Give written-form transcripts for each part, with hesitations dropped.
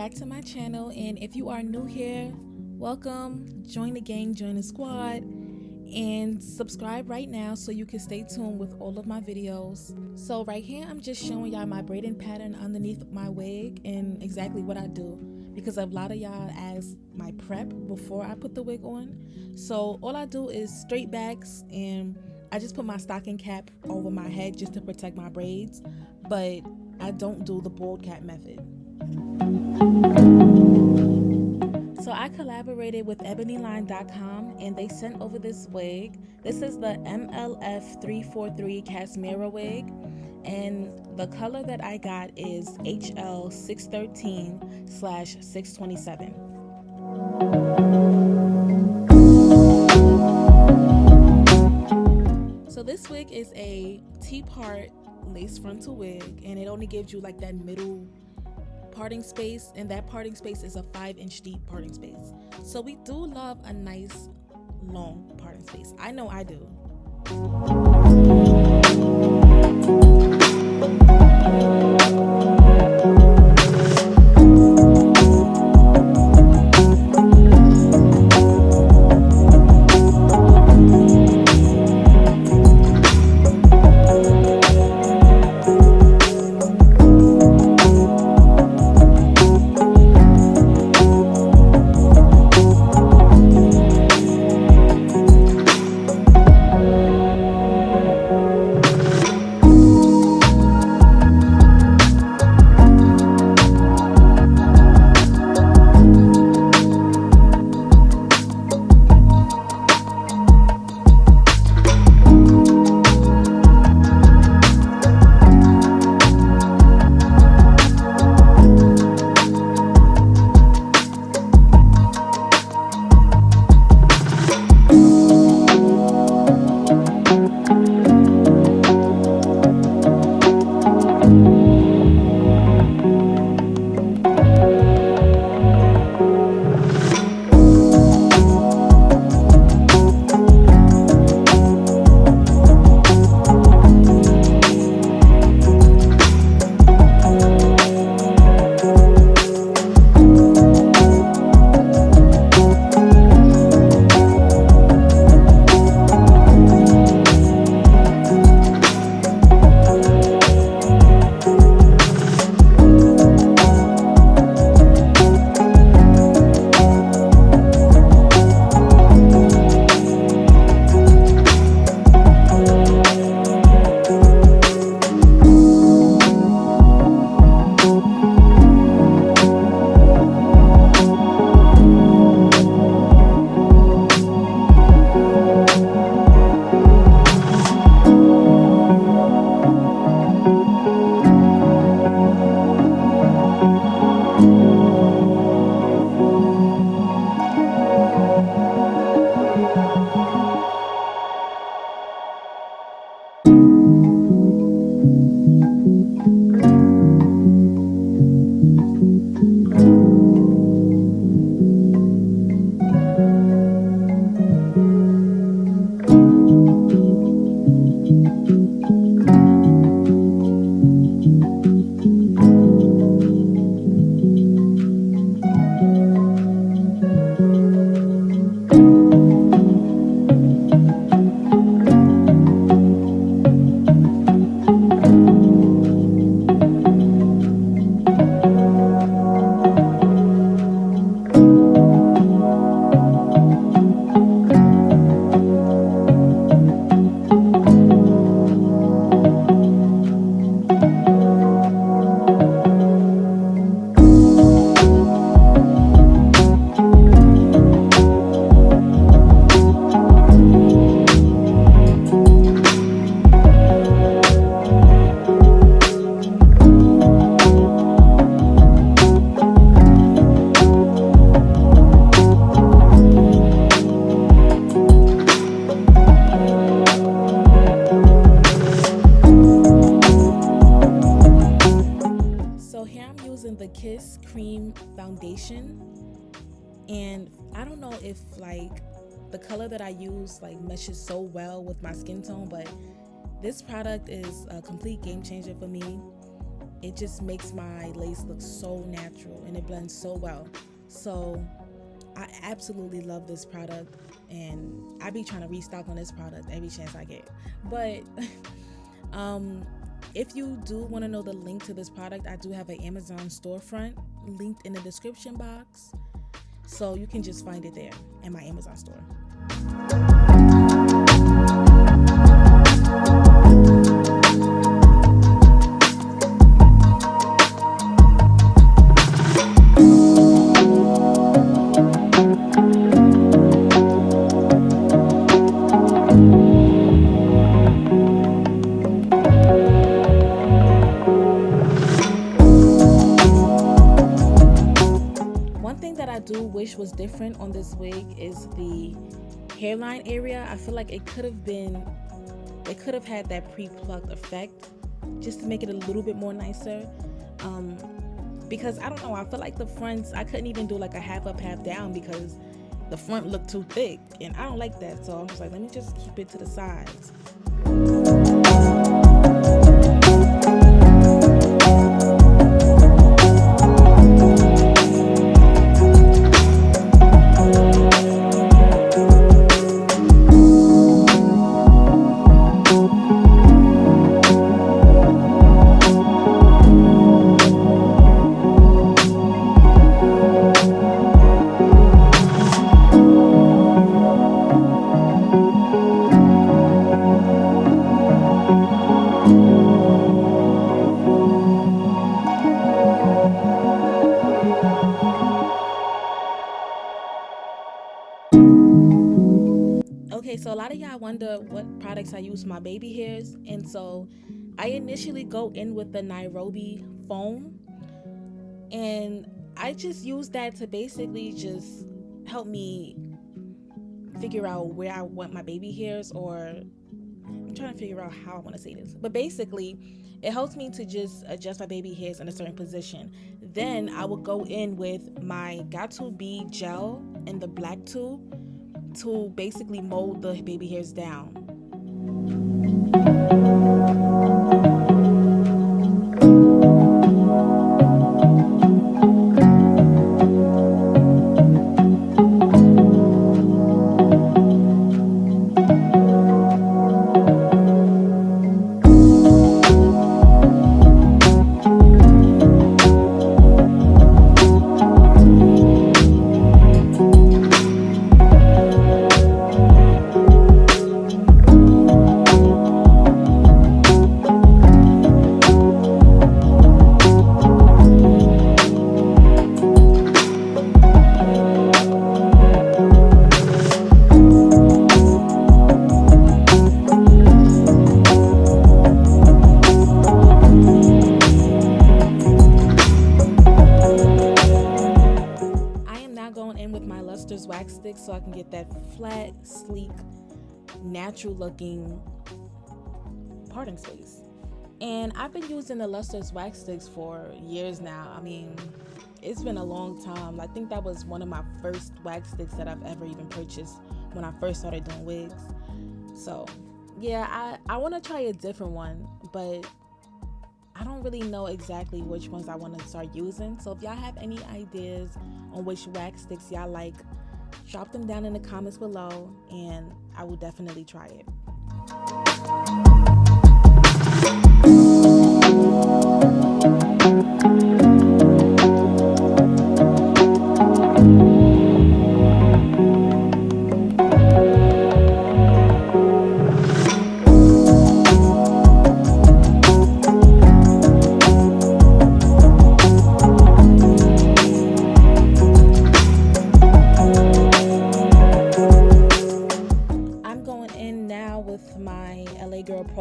back to my channel, and if you are new here, welcome. Join the gang, join the squad, and subscribe right now so you can stay tuned with all of my videos. So right here I'm just showing y'all my braiding pattern underneath my wig and exactly what I do, because a lot of y'all ask my prep before I put the wig on. So all I do is straight backs, and I just put my stocking cap over my head just to protect my braids, but I don't do the bald cap method. So I collaborated with ebonyline.com and they sent over this wig. This is the MLF343 KASMIRA wig, and the color that I got is HL613/627. So this wig is a T-part lace frontal wig, and it only gives you like that middle parting space, and that parting space is a 5-inch deep parting space. So we do love a nice long parting space. I know I do. Cream foundation, and I don't know if like the color that I use like meshes so well with my skin tone, but this product is a complete game changer for me. it just makes my lace look so natural and it blends so well. So I absolutely love this product, and I be trying to restock on this product every chance I get. But if you do want to know the link to this product, I do have an Amazon storefront linked in the description box, so you can just find it there in my Amazon store. I do wish was different on this wig is the hairline area. I feel like they could have had that pre-plucked effect just to make it a little bit more nicer, because I don't know, I feel like the fronts, I couldn't even do like a half up half down because the front looked too thick, and I don't like that. So I was like, let me just keep it to the sides. Okay, so a lot of y'all wonder what products I use for my baby hairs, and so I initially go in with the Nairobi foam, and I just use that to basically just help me figure out where I want my baby hairs, or I'm trying to figure out how I want to say this, but basically it helps me to just adjust my baby hairs in a certain position. Then I will go in with my Got2 Bee gel in the black tube to basically mold the baby hairs down. Wax stick so I can get that flat, sleek, natural looking parting space. And I've been using the Luster's wax sticks for years now. I mean, it's been a long time. I think that was one of my first wax sticks that I've ever even purchased when I first started doing wigs. So yeah, I want to try a different one, but I don't really know exactly which ones I want to start using. So if y'all have any ideas on which wax sticks y'all like, drop them down in the comments below and I will definitely try it.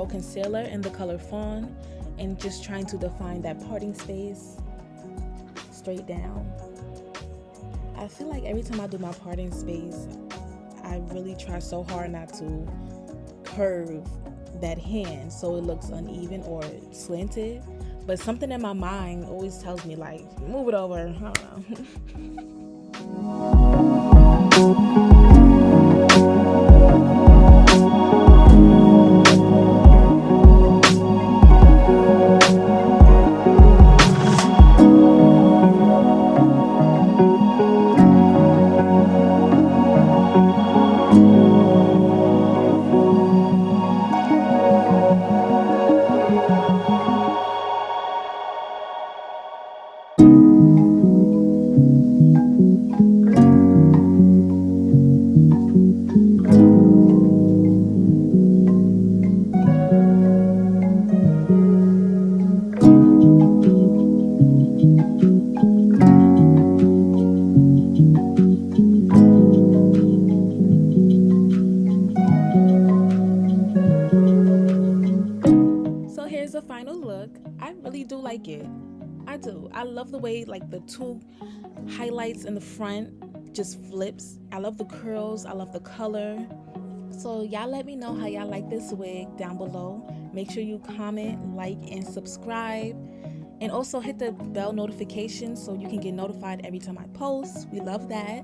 Concealer in the color Fawn and just trying to define that parting space straight down. I feel like every time I do my parting space, I really try so hard not to curve that hand so it looks uneven or slanted, but something in my mind always tells me like, move it over. I don't know. like it. I do. I love the way like the two highlights in the front just flips. I love the curls. I love the color. So y'all let me know how y'all like this wig down below. Make sure you comment, like, and subscribe. And also hit the bell notification so you can get notified every time I post. We love that.